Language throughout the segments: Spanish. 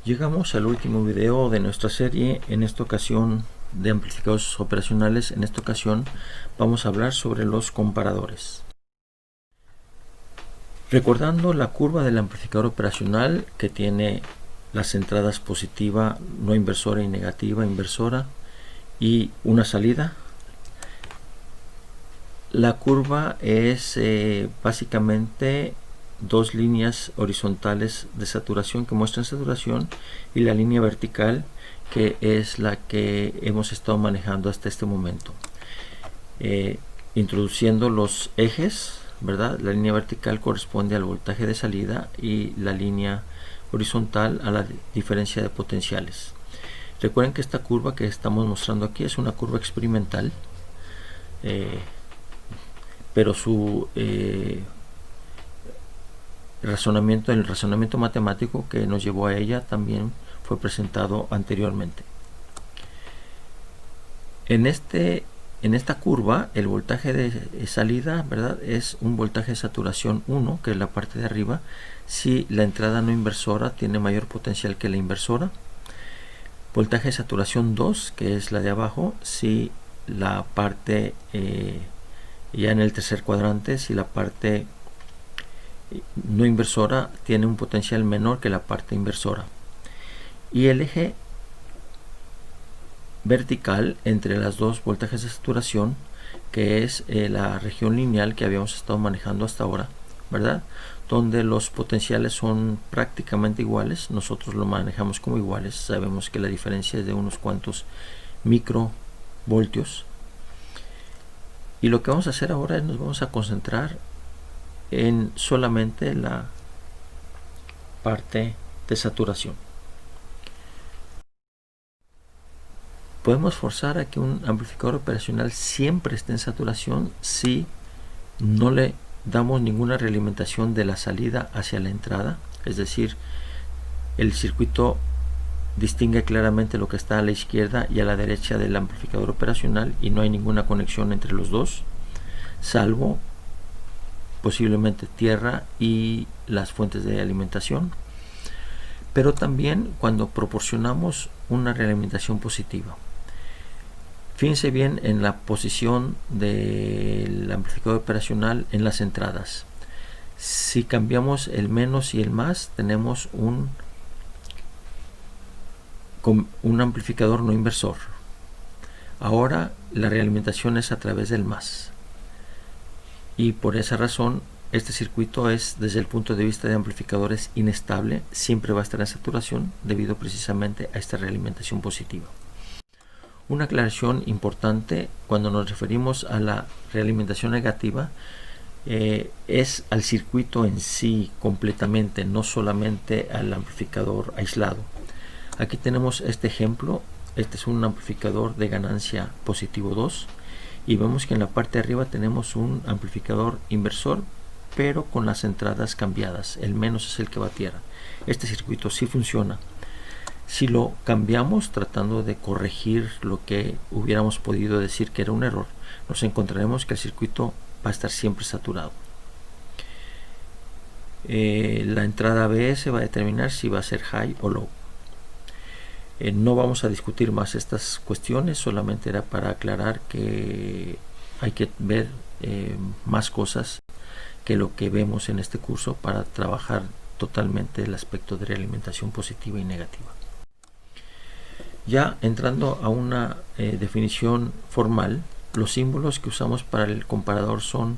Llegamos al último video de nuestra serie, en esta ocasión de amplificadores operacionales. En esta ocasión vamos a hablar sobre los comparadores. Recordando la curva del amplificador operacional, que tiene las entradas positiva, no inversora, y negativa, inversora, y una salida. La curva es básicamente dos líneas horizontales de saturación que muestran saturación, y la línea vertical, que es la que hemos estado manejando hasta este momento, introduciendo los ejes, ¿verdad? La línea vertical corresponde al voltaje de salida y la línea horizontal a la diferencia de potenciales. Recuerden que esta curva que estamos mostrando aquí es una curva experimental, pero su el razonamiento matemático que nos llevó a ella también fue presentado anteriormente. En esta curva, el voltaje de salida, ¿verdad?, es un voltaje de saturación 1, que es la parte de arriba, si la entrada no inversora tiene mayor potencial que la inversora. Voltaje de saturación 2, que es la de abajo, si la parte, ya en el tercer cuadrante, si la parte no inversora tiene un potencial menor que la parte inversora. Y el eje vertical entre las dos voltajes de saturación, que es la región lineal que habíamos estado manejando hasta ahora, ¿verdad?, donde los potenciales son prácticamente iguales. Nosotros lo manejamos como iguales, sabemos que la diferencia es de unos cuantos microvoltios. Y lo que vamos a hacer ahora es nos vamos a concentrar en solamente la parte de saturación. Podemos forzar a que un amplificador operacional siempre esté en saturación si no le damos ninguna realimentación de la salida hacia la entrada, es decir, el circuito distingue claramente lo que está a la izquierda y a la derecha del amplificador operacional y no hay ninguna conexión entre los dos, salvo posiblemente tierra y las fuentes de alimentación, pero también cuando proporcionamos una realimentación positiva. Fíjense bien en la posición del amplificador operacional en las entradas. Si cambiamos el menos y el más, tenemos un amplificador no inversor. Ahora la realimentación es a través del más. Y por esa razón, este circuito es, desde el punto de vista de amplificadores, inestable. Siempre va a estar en saturación debido precisamente a esta realimentación positiva. Una aclaración importante cuando nos referimos a la realimentación negativa es al circuito en sí completamente, no solamente al amplificador aislado. Aquí tenemos este ejemplo. Este es un amplificador de ganancia positivo 2 y vemos que en la parte de arriba tenemos un amplificador inversor, pero con las entradas cambiadas. El menos es el que va a tierra. Este circuito sí funciona. Si lo cambiamos tratando de corregir lo que hubiéramos podido decir que era un error, nos encontraremos que el circuito va a estar siempre saturado. La entrada ABS va a determinar si va a ser high o low. No vamos a discutir más estas cuestiones, solamente era para aclarar que hay que ver más cosas que lo que vemos en este curso para trabajar totalmente el aspecto de realimentación positiva y negativa. Ya entrando a una definición formal, los símbolos que usamos para el comparador son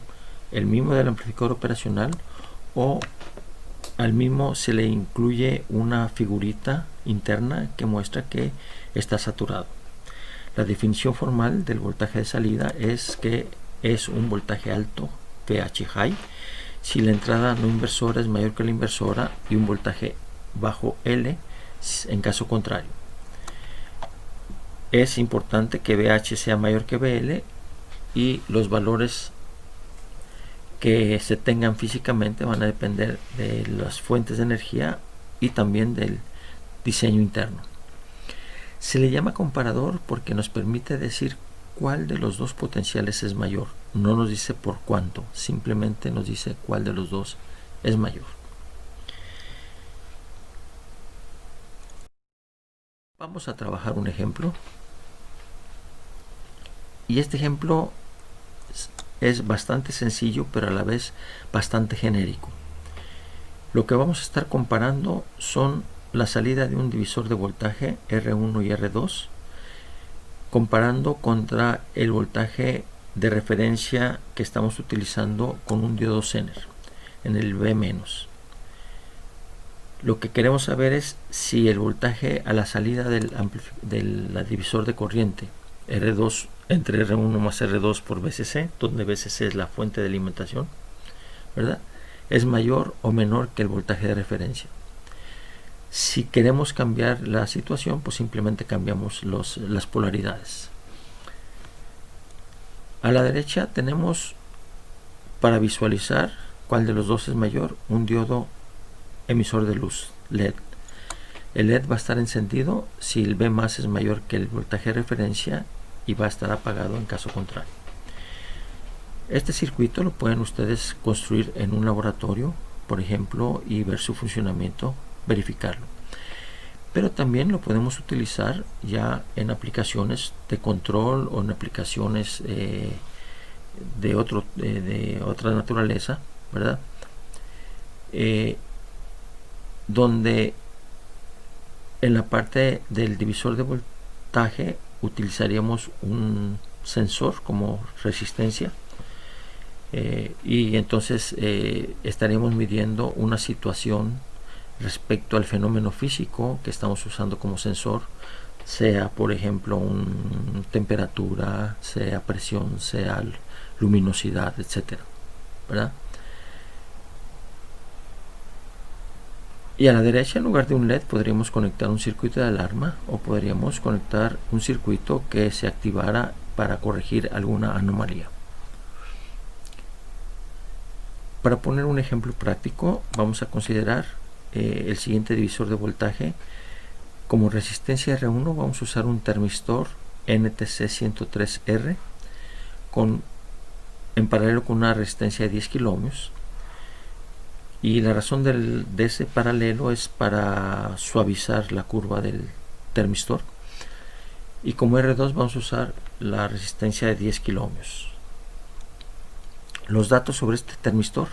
el mismo del amplificador operacional, o al mismo se le incluye una figurita interna que muestra que está saturado. La definición formal del voltaje de salida es que es un voltaje alto, VH high, si la entrada no inversora es mayor que la inversora, y un voltaje bajo L en caso contrario. Es importante que VH sea mayor que VL, y los valores que se tengan físicamente van a depender de las fuentes de energía y también del diseño interno. Se le llama comparador porque nos permite decir cuál de los dos potenciales es mayor. No nos dice por cuánto, simplemente nos dice cuál de los dos es mayor. Vamos a trabajar un ejemplo. Y este ejemplo es bastante sencillo, pero a la vez bastante genérico. Lo que vamos a estar comparando son la salida de un divisor de voltaje R1 y R2, comparando contra el voltaje de referencia que estamos utilizando con un diodo Zener en el V-. Lo que queremos saber es si el voltaje a la salida del divisor de corriente R2 entre R1 más R2 por VCC, donde VCC es la fuente de alimentación, ¿verdad?, es mayor o menor que el voltaje de referencia. Si queremos cambiar la situación, pues simplemente cambiamos las polaridades. A la derecha tenemos, para visualizar cuál de los dos es mayor, un diodo emisor de luz LED. El LED va a estar encendido si el V más es mayor que el voltaje de referencia y va a estar apagado en caso contrario. Este circuito lo pueden ustedes construir en un laboratorio, por ejemplo, y ver su funcionamiento, verificarlo. Pero también lo podemos utilizar ya en aplicaciones de control o en aplicaciones de otra naturaleza, ¿verdad? Donde en la parte del divisor de voltaje utilizaríamos un sensor como resistencia, y entonces estaríamos midiendo una situación respecto al fenómeno físico que estamos usando como sensor, sea por ejemplo temperatura, sea presión, sea luminosidad, etcétera, ¿verdad? Y a la derecha, en lugar de un LED, podríamos conectar un circuito de alarma, o podríamos conectar un circuito que se activara para corregir alguna anomalía. Para poner un ejemplo práctico, vamos a considerar el siguiente divisor de voltaje. Como resistencia R1 vamos a usar un termistor NTC 103R en paralelo con una resistencia de 10 kiloohmios. Y la razón de ese paralelo es para suavizar la curva del termistor. Y como R2 vamos a usar la resistencia de 10 kiloohmios. Los datos sobre este termistor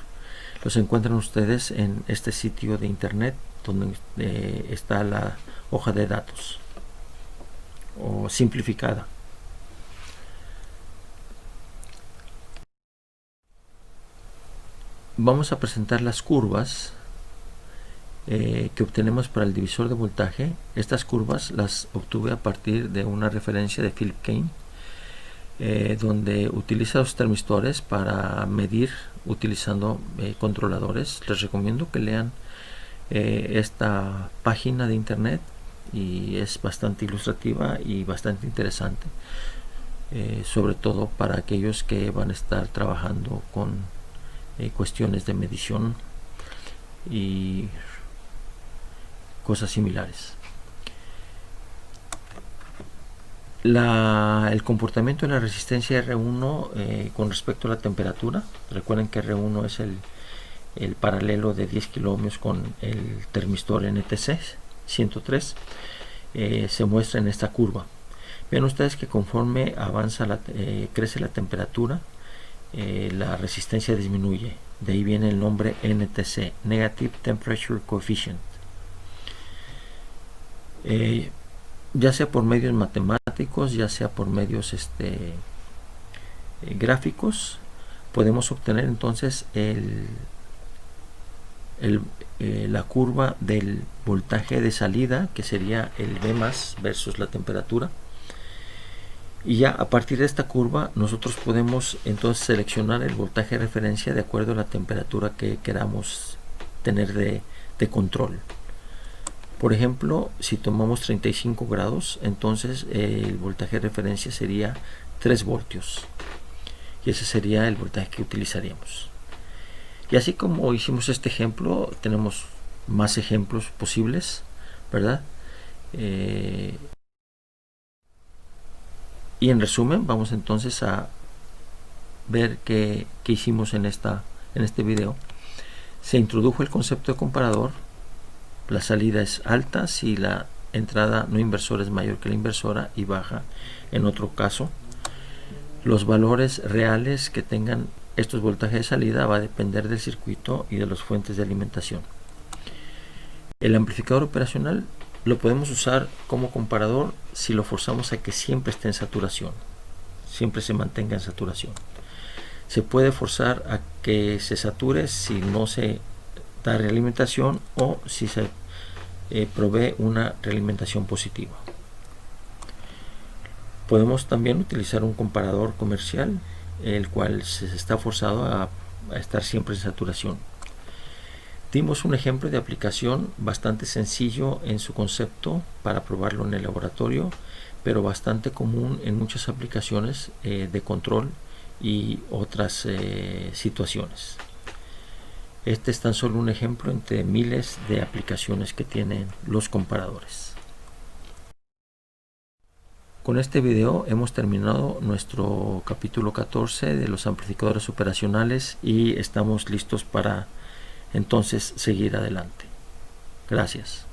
los encuentran ustedes en este sitio de internet, donde está la hoja de datos o simplificada. Vamos a presentar las curvas que obtenemos para el divisor de voltaje. Estas curvas las obtuve a partir de una referencia de Philip Kane, donde utiliza los termistores para medir utilizando controladores. Les recomiendo que lean esta página de internet, y es bastante ilustrativa y bastante interesante, sobre todo para aquellos que van a estar trabajando con cuestiones de medición y cosas similares. El comportamiento de la resistencia R1 con respecto a la temperatura. Recuerden que R1 es el paralelo de 10 kiloohmios con el termistor NTC 103. Se muestra en esta curva. Ven ustedes que conforme crece la temperatura, la resistencia disminuye. De ahí viene el nombre NTC, Negative Temperature Coefficient. Ya sea por medios matemáticos, ya sea por medios gráficos, podemos obtener entonces la curva del voltaje de salida, que sería el V más versus la temperatura. Y ya a partir de esta curva nosotros podemos entonces seleccionar el voltaje de referencia de acuerdo a la temperatura que queramos tener de control. Por ejemplo, si tomamos 35 grados, entonces el voltaje de referencia sería 3 voltios. Y ese sería el voltaje que utilizaríamos. Y así como hicimos este ejemplo, tenemos más ejemplos posibles, ¿verdad? Y en resumen, vamos entonces a ver qué hicimos en este video. Se introdujo el concepto de comparador. La salida es alta si la entrada no inversor es mayor que la inversora y baja en otro caso. Los valores reales que tengan estos voltajes de salida va a depender del circuito y de las fuentes de alimentación. El amplificador operacional lo podemos usar como comparador si lo forzamos a que siempre esté en saturación, siempre se mantenga en saturación. Se puede forzar a que se sature si no se da realimentación o si se provee una realimentación positiva. Podemos también utilizar un comparador comercial, el cual se está forzado a estar siempre en saturación. Dimos un ejemplo de aplicación bastante sencillo en su concepto para probarlo en el laboratorio, pero bastante común en muchas aplicaciones de control y otras situaciones. Este es tan solo un ejemplo entre miles de aplicaciones que tienen los comparadores. Con este video hemos terminado nuestro capítulo 14 de los amplificadores operacionales y estamos listos para entonces seguir adelante. Gracias.